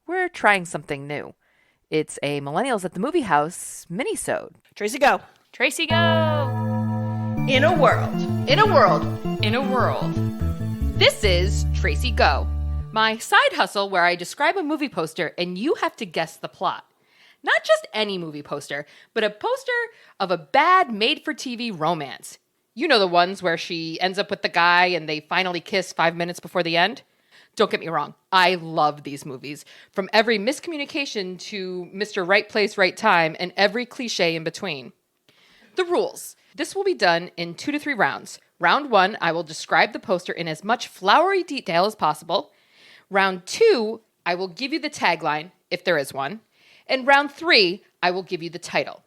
we're trying something new. It's a Millennials at the Movie House minisode. Tracey Go. Tracey Go! In a world. In a world. In a world. This is Tracey Go, my side hustle where I describe a movie poster and you have to guess the plot. Not just any movie poster, but a poster of a bad made-for-TV romance. You know the ones where she ends up with the guy and they finally kiss 5 minutes before the end? Don't get me wrong, I love these movies. From every miscommunication to Mr. Right Place, Right Time, and every cliche in between. The rules. This will be done in 2 to 3 rounds. Round 1, I will describe the poster in as much flowery detail as possible. Round 2, I will give you the tagline, if there is one. And round 3, I will give you the title.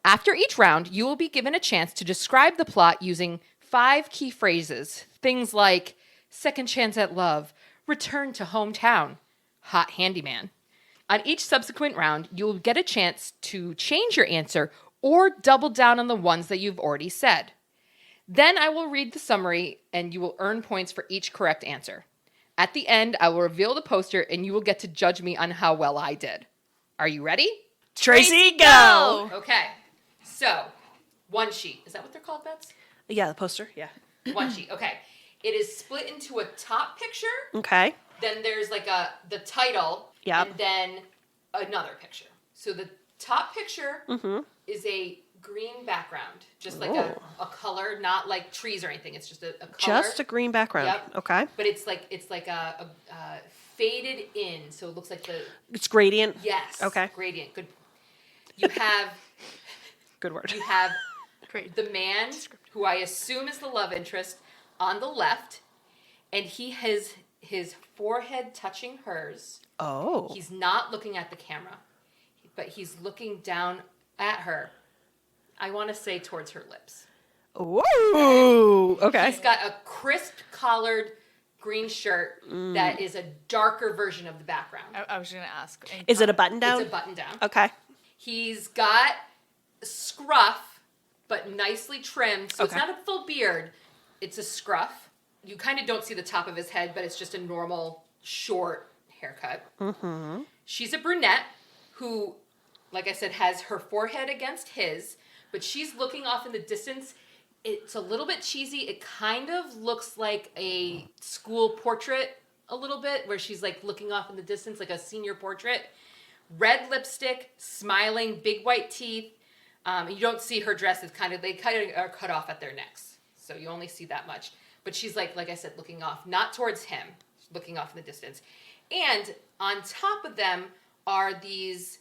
After each round, you will be given a chance to describe the plot using 5 key phrases. Things like, second chance at love, return to hometown, hot handyman. On each subsequent round, you will get a chance to change your answer or double down on the ones that you've already said. Then I will read the summary and you will earn points for each correct answer. At the end, I will reveal the poster and you will get to judge me on how well I did. Are you ready? Tracey Go! Okay, so 1 sheet. Is that what they're called, Bets? Yeah, the poster. Yeah. 1 sheet, okay. It is split into a top picture. Okay. Then there's like the title. Yep. And then another picture. So the top picture is a green background. Just like a color, not like trees or anything. It's just a color. Just a green background. Yep. Okay. But it's like a faded in. So it looks like It's gradient. Yes. Okay. Gradient. Good. You have... Good word. You have the man, who I assume is the love interest, on the left, and he has his forehead touching hers. Oh. He's not looking at the camera, but he's looking down at her. I want to say towards her lips. Ooh. Okay. He's got a crisp collared green shirt that is a darker version of the background. I was going to ask. Is it a button down? It's a button down. Okay. He's got scruff, but nicely trimmed. So it's not a full beard. It's a scruff. You kind of don't see the top of his head, but it's just a normal, short haircut. Mm-hmm. She's a brunette who, like I said, has her forehead against his, but she's looking off in the distance. It's a little bit cheesy. It kind of looks like a school portrait a little bit, where she's like looking off in the distance, like a senior portrait. Red lipstick, smiling, big white teeth. You don't see her dress. It's they kind of are cut off at their necks. So you only see that much. But she's like I said, looking off, not towards him, looking off in the distance. And on top of them are these,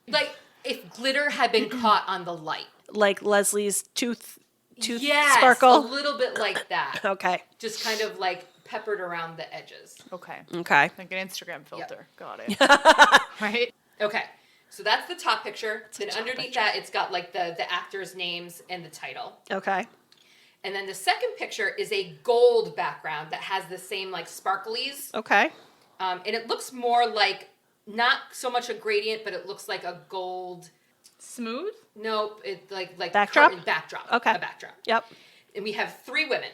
like if glitter had been caught on the light. Like Leslie's tooth yes, sparkle? a little bit like that. Okay. Just kind of like peppered around the edges. Okay. Okay. Like an Instagram filter. Yep. Got it. Right? Okay. So that's the top picture. Then underneath that, it's got like the actors' names and the title. Okay. And then the second picture is a gold background that has the same like sparklies. Okay. And it looks more like, not so much a gradient, but it looks like a gold. Smooth? Nope. It like backdrop? Backdrop. Okay. A backdrop. Yep. And we have 3 women.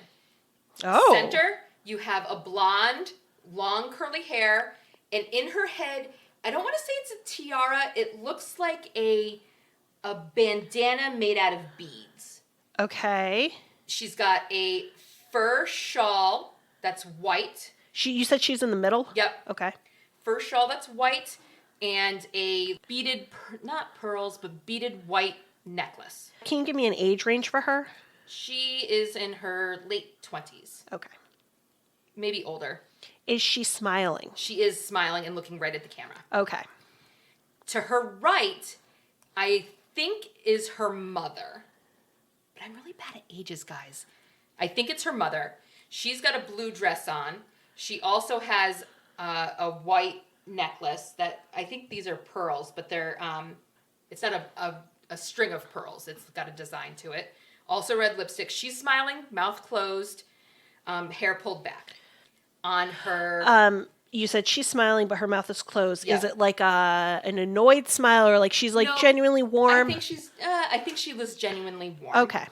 Oh. Center, you have a blonde, long curly hair, and in her head, I don't want to say it's a tiara. It looks like a bandana made out of beads. Okay. She's got a fur shawl that's white. You said she's in the middle? Yep. Okay. Fur shawl that's white and a beaded, not pearls, but beaded white necklace. Can you give me an age range for her? She is in her late 20s. Okay. Maybe older. Is she smiling? She is smiling and looking right at the camera. Okay. To her right, I think is her mother. But I'm really bad at ages, guys. I think it's her mother. She's got a blue dress on. She also has a white necklace that I think these are pearls, but they're it's not a string of pearls. It's got a design to it. Also red lipstick. She's smiling, mouth closed, hair pulled back. On her... you said she's smiling, but her mouth is closed. Yeah. Is it like an annoyed smile, or like she's like genuinely warm? I think she was genuinely warm. Okay.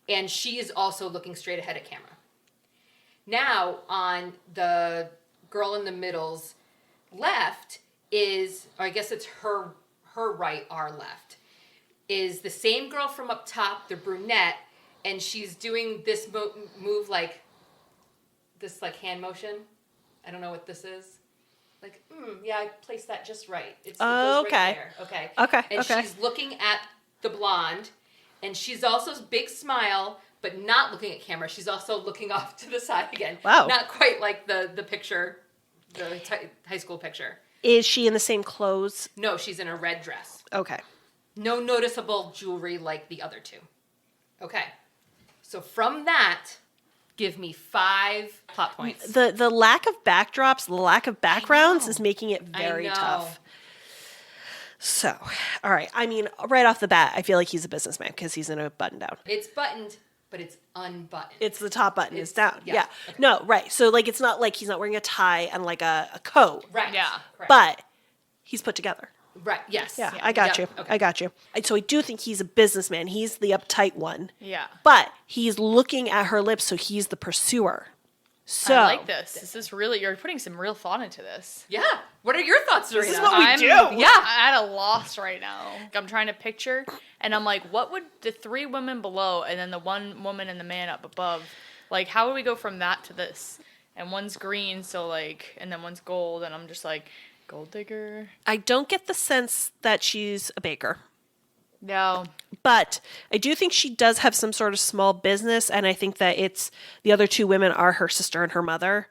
And she is also looking straight ahead at camera. Now, on the girl in the middle's left is, or I guess it's her right, our left, is the same girl from up top, the brunette, and she's doing this move like this, like hand motion. I don't know what this is. Like, yeah, I placed that just right. It goes okay. right there. Okay. Okay. And okay. she's looking at the blonde, and she's also big smile, but not looking at camera. She's also looking off to the side again. Wow. Not quite like the picture, the high school picture. Is she in the same clothes? No, she's in a red dress. Okay. No noticeable jewelry like the other two. Okay. So from that, give me 5 plot points. The lack of backdrops, the lack of backgrounds is making it very tough. So, all right. I mean, right off the bat, I feel like he's a businessman because he's in a button down. It's buttoned, but it's unbuttoned. It's the top button is down. yeah. Yeah. Okay. No, right. So, like, it's not like he's not wearing a tie and like a coat. Right. Yeah. Correct. But he's put together. Right. Yes. Yeah, I got you. Okay. I got you. So I do think he's a businessman. He's the uptight one. Yeah. But he's looking at her lips, so he's the pursuer. So I like this. This is really, you're putting some real thought into this. Yeah. What are your thoughts, Serena? This is what we do. Yeah. I'm at a loss right now. I'm trying to picture, and I'm like, what would the 3 women below and then the 1 woman and the man up above, like, how would we go from that to this? And one's green, so like, and then one's gold, and I'm just like, gold digger. I don't get the sense that she's a baker. No. But I do think she does have some sort of small business, and I think that it's the other 2 women are her sister and her mother,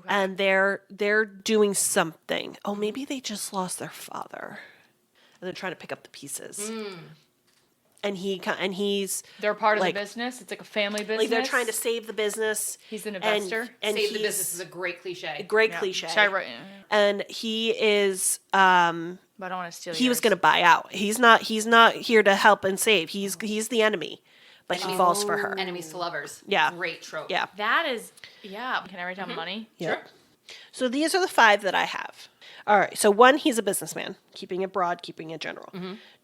and they're doing something. Oh, maybe they just lost their father, and they're trying to pick up the pieces. And he's They're part of like, the business. It's like a family business. like they're trying to save the business. He's an investor. And Save the he's business is a great cliche. a great Yeah. cliche. Should I write? And he is But I don't want to steal. he was yours. going to buy out. He's not here to help and save. He's the enemy, but he falls for her. Enemies to lovers. Yeah. Great trope. Yeah. That is, yeah. Can I write down money? Yeah. Sure. So these are the 5 that I have. All right. So 1, he's a businessman, keeping it broad, keeping it general.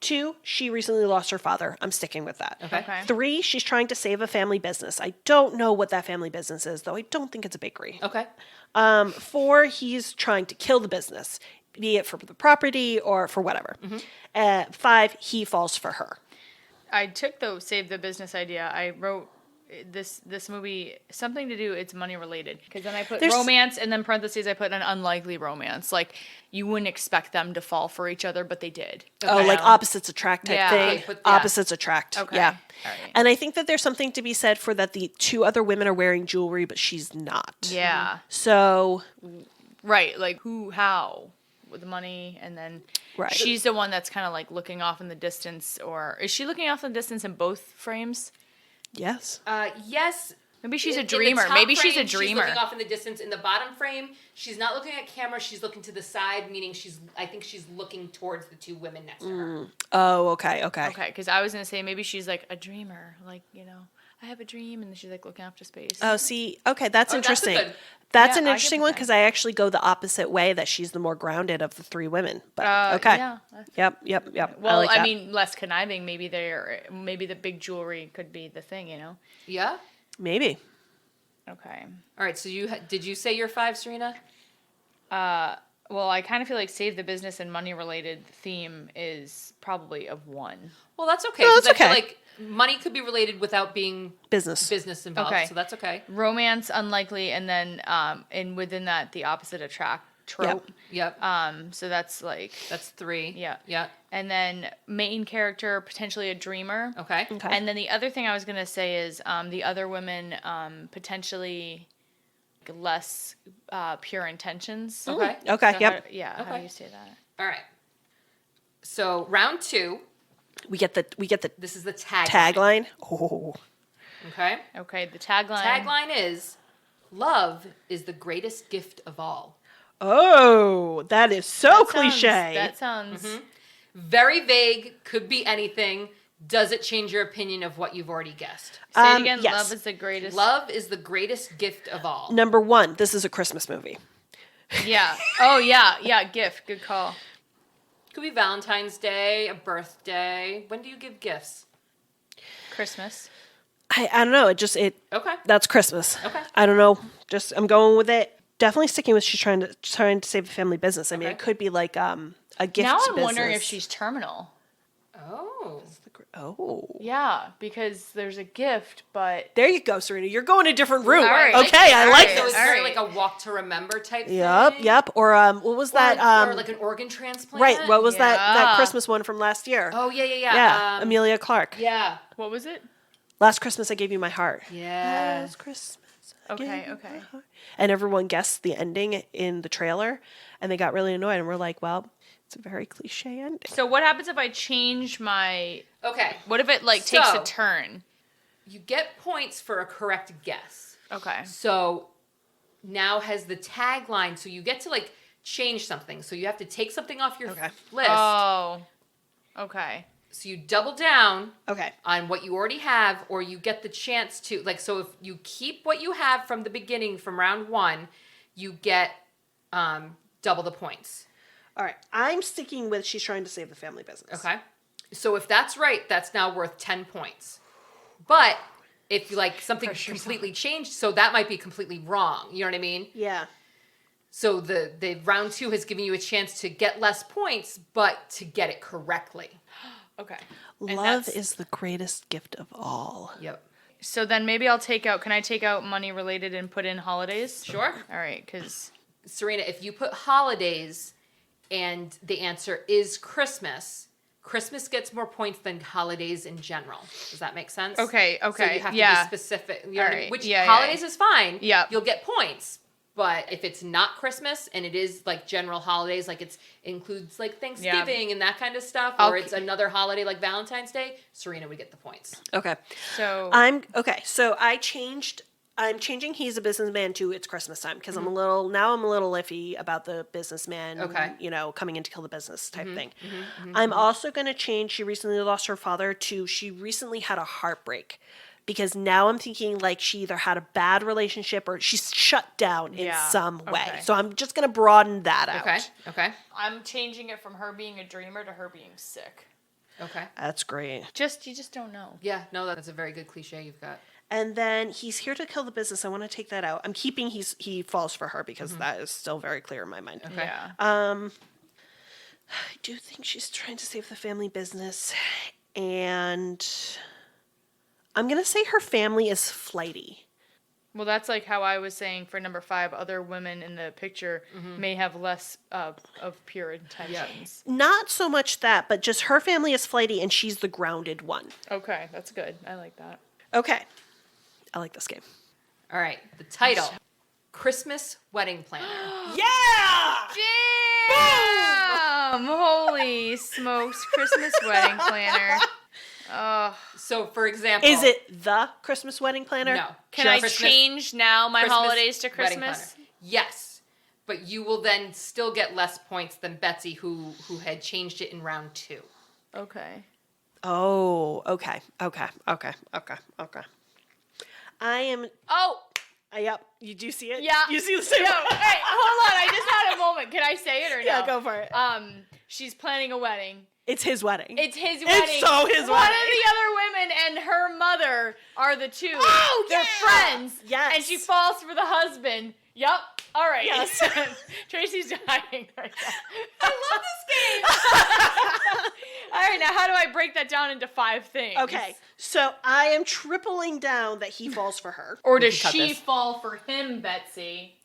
2, she recently lost her father. I'm sticking with that. Okay. 3, she's trying to save a family business. I don't know what that family business is, though. I don't think it's a bakery. Okay. 4, he's trying to kill the business, be it for the property or for whatever. 5, he falls for her. I took the save the business idea. I wrote this movie something to do. It's money related because then I put romance and then parentheses I put an unlikely romance. Like you wouldn't expect them to fall for each other, but they did. Oh, like opposites attract type Yeah. thing. Okay, Opposites attract. Okay. Yeah. All right. And I think that there's something to be said for that the 2 other women are wearing jewelry, but she's not. Yeah. So, Right. Like who? How? With the money, and then Right. she's the one that's kind of like looking off in the distance, or is she looking off in the distance in both frames? yes. Yes. Maybe she's a In the dreamer. top Maybe she's a frame, dreamer. She's looking off in the distance. In the bottom frame, she's not looking at camera. She's looking to the side, meaning I think she's looking towards the 2 women next to her. Oh, okay. Okay, because I was gonna say maybe she's like a dreamer, like I have a dream, and then she's like looking off to space. Oh, see, okay, that's Oh, that's a interesting. good- That's Yeah, an I get interesting with one that. because I actually go the opposite way that she's the more grounded of the 3 women. But okay. Yeah. Yep. Well, like that. mean, less conniving. Maybe maybe the big jewelry could be the thing. Yeah. Maybe. Okay. All right. So did you say your 5, Serena? Well, I kind of feel like save the business and money related theme is probably of 1. Well, that's okay. No, 'cause that's I feel okay. like money could be related without being Business. involved. Okay. So that's okay. Romance unlikely, and then and within that the opposite attract trope. Yep. So that's like That's 3. yeah. Yeah. And then main character potentially a dreamer. Okay. Okay. And then the other thing I was gonna say is the other women potentially less pure intentions. Okay. Okay. So Yep. How Okay. do you say that? All right. So round 2. We get the This is the tagline. tagline. Oh. Okay. Okay, the tagline. Tagline is, "Love is the greatest gift of all." Oh, that is so That sounds- cliche. That sounds. Very vague. Could be anything. Does it change your opinion of what you've already guessed? Say it again. yes. Love is the greatest. Love is the greatest gift of all. Number 1, this is a Christmas movie. Yeah. Oh yeah. Yeah. Gift. Good call. Could be Valentine's Day, a birthday. When do you give gifts? Christmas. I don't know. It Okay. that's Christmas. Okay. I don't know. I'm going with it. definitely sticking with she's trying to save the family business. I mean, Okay. it could be like a gift Now I'm business. wondering if she's terminal. Oh. Oh. Yeah, because there's a gift, but There you go, Serena. You're going a different route. All right. Okay, I All like right. So this. is there All like a walk to remember type Yep, thing? yep. Or what was that? Or like an organ transplant? Right. What was that Yeah. Christmas one from last year? Oh, yeah. Yeah, Amelia Clark. Yeah. what was it? Last Christmas I gave you my heart. Yeah. Last Christmas. I gave Okay, you okay. my heart. And everyone guessed the ending in the trailer, and they got really annoyed. And we're like, well, it's a very cliche ending. So what happens if I change my? Okay. What if it like takes So- a turn? You get points for a correct guess. Okay. So now has the tagline, so you get to like change something. So you have to take something off your Okay. list. Oh. Okay. So you double down Okay. on what you already have, or you get the chance to, like, so if you keep what you have from the beginning, from round one, you get double the points. All right. I'm sticking with she's trying to save the family business. Okay? So if that's right, that's now worth 10 points. But if you like something completely changed, so that might be completely wrong. You know what I mean? Yeah. So the round two has given you a chance to get less points, but to get it correctly. Okay. And Love that's- is the greatest gift of all. Yep. So then maybe I'll take out. Can I take out money related and put in holidays? Sure. All right, because Serena, if you put holidays and the answer is Christmas, Christmas gets more points than holidays in general. Does that make sense? Okay, So okay, you have to yeah. be specific. You know All what I mean? right, Which yeah, holidays yeah. is fine. Yep. You'll get points. But if it's not Christmas and it is like general holidays, like it includes like Thanksgiving and that kind of stuff, or it's another holiday like Valentine's Day, Serena would get the points. Okay. so I'm changing he's a businessman to it's Christmas time because I'm a little iffy about the businessman, Okay. coming in to kill the business type thing. I'm also going to change she recently lost her father to she recently had a heartbreak because now I'm thinking like she either had a bad relationship or she's shut down in Yeah, some way. okay. So I'm just going to broaden that out. Okay. Okay. I'm changing it from her being a dreamer to her being sick. Okay. That's great. You just don't know. Yeah. No, that's a very good cliche you've got. And then he's here to kill the business. I want to take that out. I'm keeping he falls for her because that is still very clear in my mind. Okay. Yeah. I do think she's trying to save the family business. And I'm going to say her family is flighty. Well, that's like how I was saying for number 5. Other women in the picture may have less of pure intentions. Not so much that, but just her family is flighty and she's the grounded one. Okay, that's good. I like that. Okay. I like this game. All right. The title: Christmas Wedding Planner. Yeah! Damn! Holy smokes! Christmas wedding planner. Oh, So, for example, Is it the Christmas wedding planner? No. can I Christmas- change now my Christmas holidays to wedding Christmas? planner? Yes, but you will then still get less points than Betsy, who had changed it in round 2. Okay. Oh, okay. I am. Oh, Yep. You do see it? yeah. You see the same No, hey, hold on. I just had a moment. Can I say it or no? Yeah, go for it. She's planning a wedding. It's his wedding. It's his wedding. so his One wedding. of the other women and her mother are the two. Oh, They're yeah! friends. Yes. And she falls for the husband. Yup. All right. Yes. Tracy's dying right now. I love this game. All right, now how do I break that down into 5 things? Okay, so I am tripling down that he falls for her. Or does We can cut she this. fall for him, Betsy?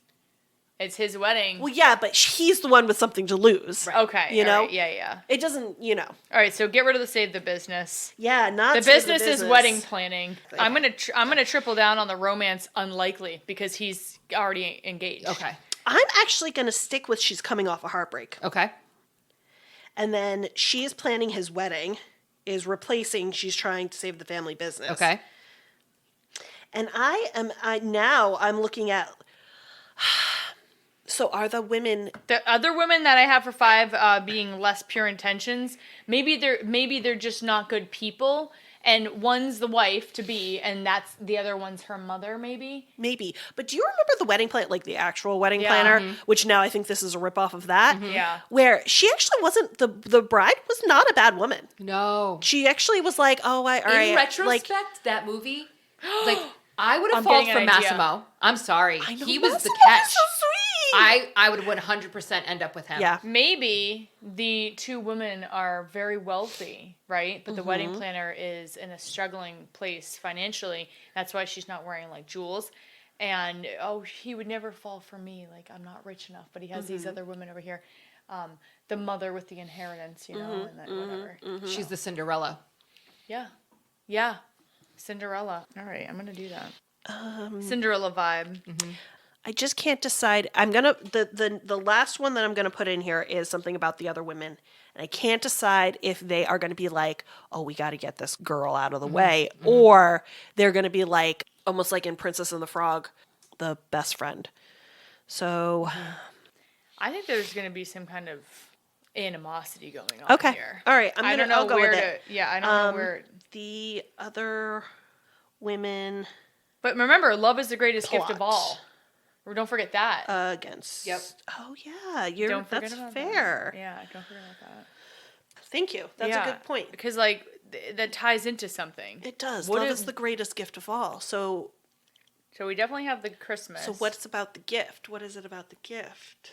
It's his wedding. Well, yeah, but he's the one with something to lose. Okay. You all know? right, yeah. It doesn't, All right, so get rid of the save the business. Yeah, not The save business is wedding planning. I'm gonna triple down on the romance unlikely because he's already engaged. Okay. I'm actually going to stick with she's coming off a heartbreak. Okay. And then she is planning his wedding, is replacing she's trying to save the family business. Okay. And I'm looking at. So are the women? The other women that I have for 5 being less pure intentions, maybe they're just not good people, and one's the wife to be, and that's the other one's her mother, maybe. Maybe. But do you remember the wedding plan, like the actual wedding Yeah. planner, which now I think this is a ripoff of that? Yeah. Where she actually wasn't, the bride was not a bad woman. No. She actually was like, oh, all right. In retrospect, like, that movie, like, I would have I'm fallen getting for an idea. Massimo. I'm sorry. I know He was the Massimo catch. is so I would 100% end up with him. Yeah. Maybe the two women are very wealthy, right? But the wedding planner is in a struggling place financially. That's why she's not wearing like jewels. And he would never fall for me. Like, I'm not rich enough. But he has these other women over here. The mother with the inheritance, and that whatever. She's the Cinderella. Yeah. Yeah. Cinderella. All right, I'm gonna do that. Cinderella vibe. I just can't decide. I'm gonna the last one that I'm gonna put in here is something about the other women, and I can't decide if they are gonna be like, oh, we got to get this girl out of the way, or they're gonna be like almost like in Princess and the Frog, the best friend. So, I think there's gonna be some kind of animosity going on okay, here. all right. I don't know I'll go where with to. it. Yeah, I don't know where. The other women But remember, love is the greatest gift of Plot. all. Or don't forget that. against. Yep. Oh yeah, Don't forget that's about fair. That. Yeah, don't forget about that. Thank you. That's a good point. Because like that ties into something. It does. What Love is- is the greatest gift of all. So So we definitely have the Christmas. what's about the gift? What is it about the gift?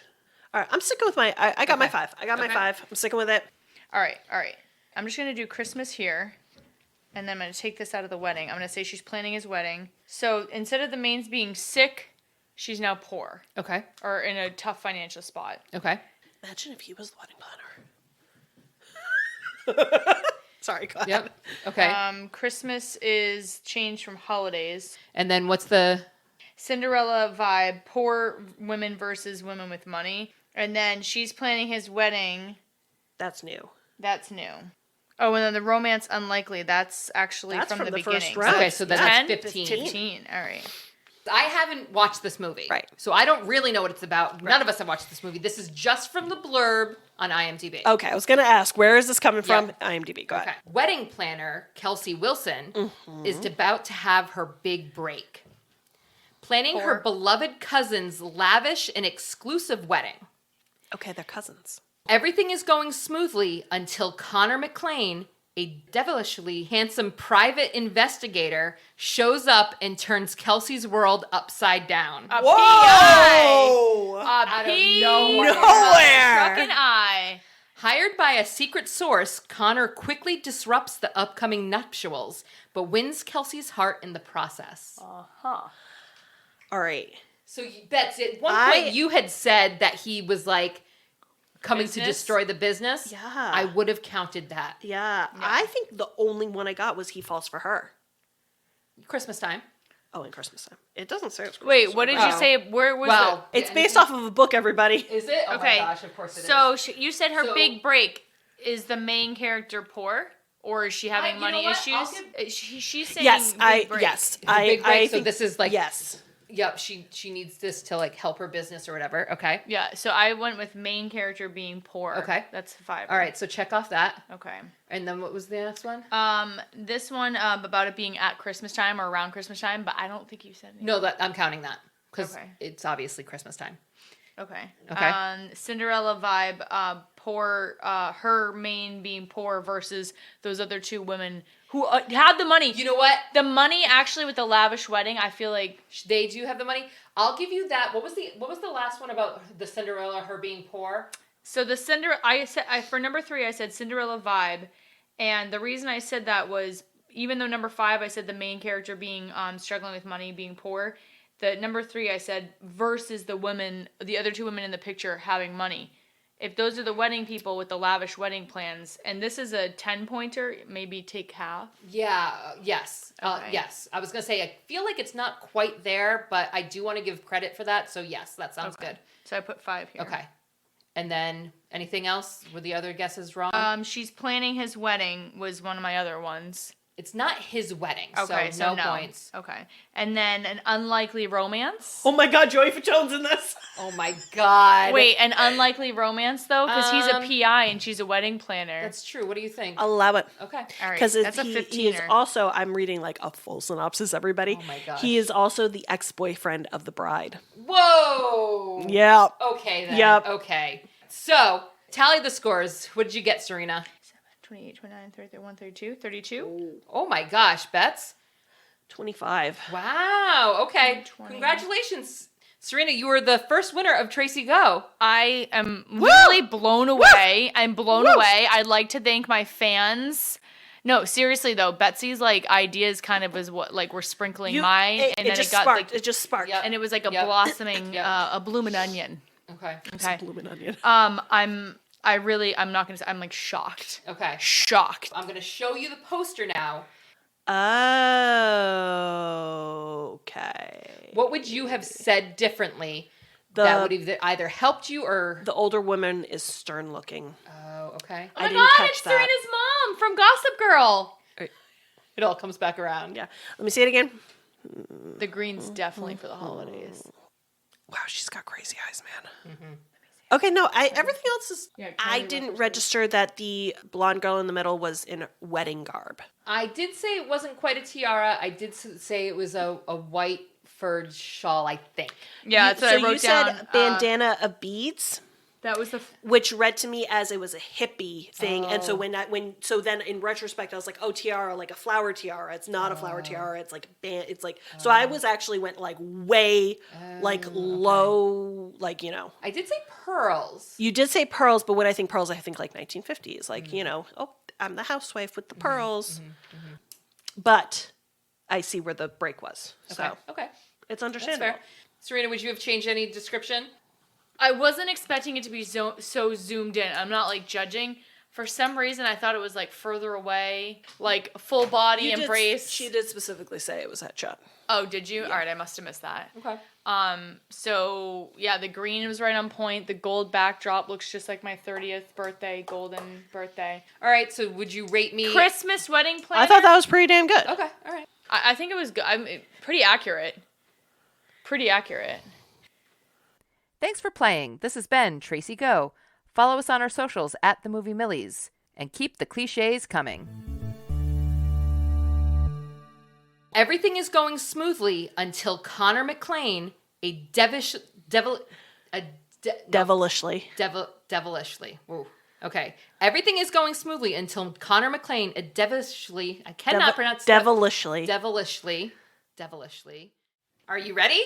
All right, I'm sticking with my. I got my Okay. 5. I got my Okay. 5. I'm sticking with it. All right. I'm just gonna do Christmas here, and then I'm gonna take this out of the wedding. I'm gonna say she's planning his wedding. So instead of the mains being sick, she's now poor Okay. or in a tough financial spot. Okay. Imagine if he was the wedding planner. Sorry, go ahead. Yep. Okay. Christmas is changed from holidays. And then what's the... Cinderella vibe, poor women versus women with money. And then she's planning his wedding. That's new. That's new. Oh, and then the romance unlikely. That's actually That's from the from the first beginning. round. Okay, so then Ten? that's 15. 15. All right. I haven't watched this movie. Right. So I don't really know what it's about. None of us have watched this movie. This is just from the blurb on IMDb. Okay, I was gonna ask, where is this coming from? Yeah. IMDb. Go ahead. Okay. Wedding planner Kelsey Wilson is about to have her big break. Planning her Poor. beloved cousin's lavish and exclusive wedding. Okay, they're cousins. Everything is going smoothly until Connor McClane, a devilishly handsome private investigator, shows up and turns Kelsey's world upside down. A Whoa! PI. Out of P. nowhere. Struck an eye. Hired by a secret source, Connor quickly disrupts the upcoming nuptials, but wins Kelsey's heart in the process. All right. So that's it. At one I- point, you had said that he was like coming to Business? destroy the business. Yeah. I would have counted that. Yeah, I think the only one I got was he falls for her. Christmas time. Oh, in Christmas time. It doesn't say it's Christmas. Wait, what did you Oh. say? Where was Well, It's based off of a book, everybody. Is it? Oh Okay. my gosh, of course it is. So you said her So- big break. Is the main character poor? Or is she having you money know what? I'll issues? She's saying Yes, big break. big break, so think this is like- yes. Yep, she needs this to like help her business or whatever. Okay. Yeah, so I went with main character being poor. Okay. That's 5. All right, so check off that. Okay. And then what was the next one? This one about it being at Christmas time or around Christmas time, but I don't think you said anything. No, that I'm counting that because Okay. it's obviously Christmas time. Okay. Okay. Cinderella vibe, poor, her main being poor versus those other two women who had the money. You know what? The money actually with the lavish wedding, I feel like They do have the money. I'll give you that. What was the last one about the Cinderella, her being poor? so the for number 3 I said Cinderella vibe, and the reason I said that was even though number 5 I said the main character being struggling with money, being poor, the number 3 I said versus the other two women in the picture having money. If those are the wedding people with the lavish wedding plans, and this is a 10-pointer, maybe take half. Yeah. Yes. Okay. Yes. I was gonna say I feel like it's not quite there, but I do want to give credit for that. So yes, that sounds good. So I put 5 here. Okay. And then anything else? Were the other guesses wrong? She's planning his wedding was one of my other ones. It's not his wedding, Okay, so so no points. Okay. And then an unlikely romance. Oh my God, Joey Fattone's in this. Oh my god. Wait, an unlikely romance though, because he's a Um, PI and she's a wedding planner. That's true. What do you think? Allow it. Okay. All right, Because that's a he 15er. is also, I'm reading like a full synopsis, everybody. Oh my gosh. He is also the ex-boyfriend of the bride. Whoa. Yeah. Okay then. Yep. Okay. So, tally the scores. What did you get, Serena? 28, 29, 30, 31, 32, 32. Oh my gosh, Bets. 25. Wow. Okay. 20. Congratulations, Serena, you were the first winner of Tracey Go. I am literally blown away. I'm blown away. I'd like to thank my fans. No, seriously though, Betsy's like ideas kind of was what like we're sprinkling mine, and then just it got sparked. It just sparked. Yep. and it was like a blossoming, a blooming onion. Okay. Okay. Blooming onion. I'm not gonna say. I'm like shocked. Okay. Shocked. I'm going to show you the poster now. Okay. What would you have said differently that would have either helped you or... The older woman is stern looking. Oh, okay. Oh I my didn't god, catch it's that. Serena's mom from Gossip Girl. It all comes back around. Yeah. Let me see it again. The green's definitely for the holidays. Wow, she's got crazy eyes, man. Okay, no, everything else is... Yeah, I didn't register that the blonde girl in the middle was in wedding garb. I did say it wasn't quite a tiara. I did say it was a white furred shawl, I think. Yeah, that's what I wrote you down. said bandana of beads, That was the... which read to me as it was a hippie thing. And so so then in retrospect, I was like, oh, tiara, like a flower tiara. It's not a flower tiara. It's like so I was actually went like way low, like, you know. I did say pearls. You did say pearls, but when I think pearls, I think like 1950s, like, you know, oh, I'm the housewife with the pearls. But I see where the break was. So Okay. it's That's understandable. fair. Serena, would you have changed any description? I wasn't expecting it to be so zoomed in. I'm not like judging. For some reason, I thought it was like further away, like full body embrace. She did specifically say it was headshot. Oh, did you? All right, I must have missed that. Okay. So yeah, the green was right on point. The gold backdrop looks just like my 30th birthday, golden birthday. All right, so would you rate me... Christmas wedding planner. I thought that was pretty damn good. Okay, all right. I think it was good. Pretty accurate. Pretty accurate. Thanks for playing. This has been Tracey Go. Follow us on our socials at The Movie Millies. And keep the cliches coming. Everything is going smoothly until Connor McClane, Devilishly. devilishly. Whoa. Okay. Everything is going smoothly until Connor McClane, I cannot pronounce that. Devilishly. Devilishly. Are you ready?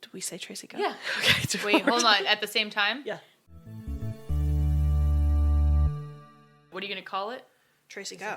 Did we say Tracey Go? Yeah. Okay. Wait, hold on. At the same time? Yeah. What are you going to call it? Tracey Go.